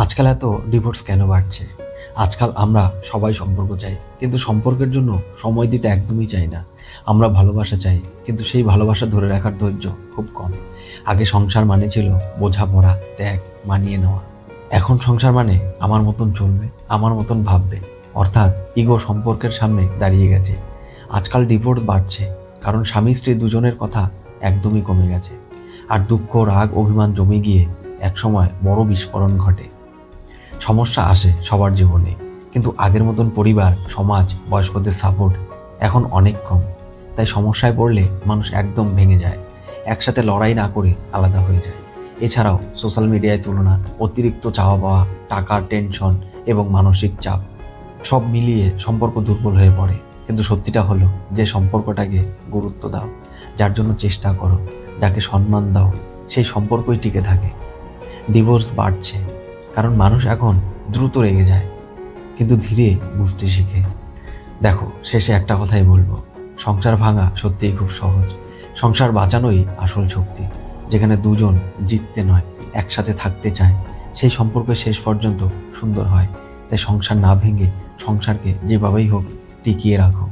আজকাল এত ডিভোর্স কেন বাড়ছে? আজকাল আমরা সবাই সম্পর্ক চাই, কিন্তু সম্পর্কের জন্য সময় দিতে একদমই চাই না। আমরা ভালোবাসা চাই, কিন্তু সেই ভালোবাসা ধরে রাখার ধৈর্য খুব কম। আগে সংসার মানে ছিল বোঝাপড়া, ত্যাগ, মানিয়ে নেওয়া। এখন সংসার মানে আমার মতন চলবে, আমার মতন ভাববে। অর্থাৎ ইগো সম্পর্কের সামনে দাঁড়িয়ে গেছে। আজকাল ডিভোর্স বাড়ছে কারণ স্বামী স্ত্রী দুজনের কথা একদমই কমে গেছে, আর দুঃখ, রাগ, অভিমান জমে গিয়ে একসময় বড় বিস্ফোরণ ঘটে। সমস্যা আসে সবার জীবনে, কিন্তু আগের মতন পরিবার, সমাজ, বয়স্কদের সাপোর্ট এখন অনেক কম। তাই সমস্যায় পড়লে মানুষ একদম ভেঙে যায়, একসাথে লড়াই না করে আলাদা হয়ে যায়। এছাড়াও সোশ্যাল মিডিয়ায় তুলনা, অতিরিক্ত চাওয়া পাওয়া, টাকার টেনশন এবং মানসিক চাপ সব মিলিয়ে সম্পর্ক দুর্বল হয়ে পড়ে। কিন্তু সত্যিটা হলো, যে সম্পর্কটাকে গুরুত্ব দাও, যার জন্য চেষ্টা করো, যাকে সম্মান দাও, সেই সম্পর্কই টিকে থাকে। ডিভোর্স বাড়ছে কারণ মানুষ এখন দ্রুত রেগে যায়, কিন্তু ধীরে বুঝতে শিখে। দেখো, শেষে একটা কথাই বলবো, সংসার ভাঙা সত্যিই খুব সহজ। সংসার বাঁচানোই আসল শক্তি। যেখানে দুজন জিততে নয়, একসাথে থাকতে চায়, সেই সম্পর্ক শেষ পর্যন্ত সুন্দর হয়। তাই সংসার না ভেঙে সংসারকে যেভাবেই হোক টিকিয়ে রাখো।